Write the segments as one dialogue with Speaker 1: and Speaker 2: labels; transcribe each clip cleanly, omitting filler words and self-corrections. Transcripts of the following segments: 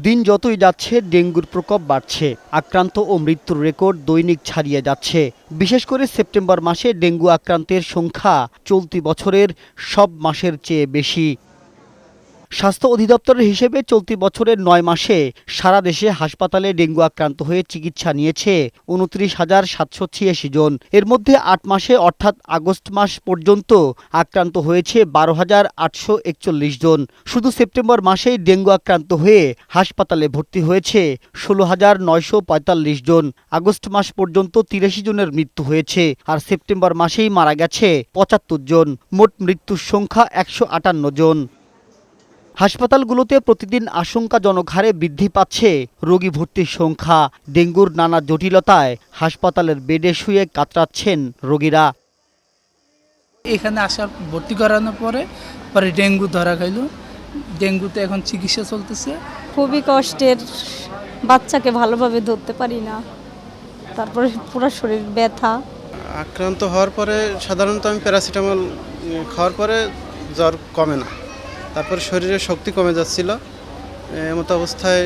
Speaker 1: দিন যতই যাচ্ছে ডেঙ্গুর প্রকোপ বাড়ছে। আক্রান্ত ও মৃত্যুর রেকর্ড দৈনিক ছাড়িয়ে যাচ্ছে। বিশেষ করে সেপ্টেম্বর মাসে ডেঙ্গু আক্রান্তের সংখ্যা চলতি বছরের সব মাসের চেয়ে বেশি। স্বাস্থ্য অধিদপ্তরের হিসেবে চলতি বছরের ৯ মাসে সারা দেশে হাসপাতালে ডেঙ্গু আক্রান্ত হয়ে চিকিৎসা নিয়েছে ২৯,৭৮৬ জন। এর মধ্যে ৮ মাসে অর্থাৎ আগস্ট মাস পর্যন্ত আক্রান্ত হয়েছে ১২,৮৪১ জন। শুধু সেপ্টেম্বর মাসেই ডেঙ্গু আক্রান্ত হয়ে হাসপাতালে ভর্তি হয়েছে ১৬,৯৪৫ জন। আগস্ট মাস পর্যন্ত ৮৩ জনের মৃত্যু হয়েছে, আর সেপ্টেম্বর মাসেই মারা গেছে ৭৫ জন। মোট মৃত্যুর সংখ্যা ১৫৮ জন। হাসপাতালগুলোতে প্রতিদিন আশঙ্কাজনক হারে বৃদ্ধি পাচ্ছে রোগী ভর্তির সংখ্যা। ডেঙ্গুর নানা জটিলতায় হাসপাতালের বেডে শুয়ে কাতরাচ্ছেন রোগীরা।
Speaker 2: এখানে আসার ভর্তি করানোর পরে ডেঙ্গু ধরা খাইল। ডেঙ্গুতে এখন চিকিৎসা চলতেছে।
Speaker 3: খুবই কষ্টের, বাচ্চাকে ভালোভাবে ধরতে পারি না, তারপরে পুরো শরীর ব্যথা।
Speaker 4: আক্রান্ত হওয়ার পরে সাধারণত আমি প্যারাসিটামল খাওয়ার পরে জ্বর কমে না, তারপর শরীরে শক্তি কমে যাচ্ছিল। এমতো অবস্থায়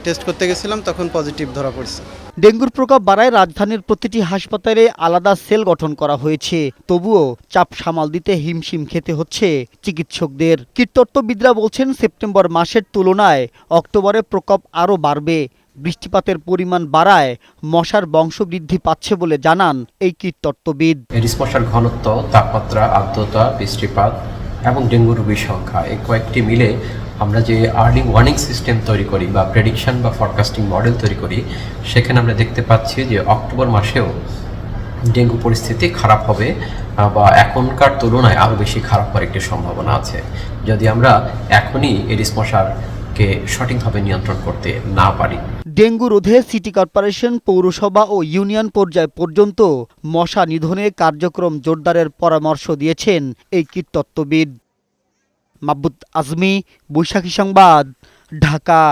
Speaker 4: টেস্ট করতে গেছিলাম, তখন পজিটিভ ধরা পড়ছে।
Speaker 1: ডেঙ্গুর প্রকোপ বাড়ায় রাজধানীর প্রতিটি হাসপাতালে আলাদা সেল গঠন করা হয়েছে। তবুও চাপ সামাল দিতে হিমশিম খেতে হচ্ছে চিকিৎসকদের। কীটতত্ত্ববিদরা বলছেন, সেপ্টেম্বর মাসের তুলনায় অক্টোবরে প্রকোপ আরও বাড়বে। বৃষ্টিপাতের পরিমাণ বাড়ায় মশার বংশবৃদ্ধি পাচ্ছে বলে জানান এই কীটতত্ত্ববিদ।
Speaker 5: এডিস মশার ঘনত্ব, তাপমাত্রা, আর্দ্রতা, বৃষ্টিপাত এবং ডেঙ্গু রোগীর সংখ্যা, এই কয়েকটি মিলে আমরা যে আর্লি ওয়ার্নিং সিস্টেম তৈরি করি বা প্রেডিকশন বা ফরকাস্টিং মডেল তৈরি করি, সেখানে আমরা দেখতে পাচ্ছি যে অক্টোবর মাসেও ডেঙ্গু পরিস্থিতি খারাপ হবে বা এখনকার তুলনায় আরও বেশি খারাপ হওয়ার একটি সম্ভাবনা আছে, যদি আমরা এখনই এডিস মশারকে সঠিকভাবে নিয়ন্ত্রণ করতে না পারি।
Speaker 1: ডেঙ্গু রোধে সিটি কর্পোরেশন, পৌরসভা ও ইউনিয়ন পর্যায় পর্যন্ত মশা নিধনে কার্যক্রম জোরদারের পরামর্শ দিয়েছেন এই কীটতত্ত্ববিদ। মাহবুব আজমি, বৈশাখী সংবাদ, ঢাকা।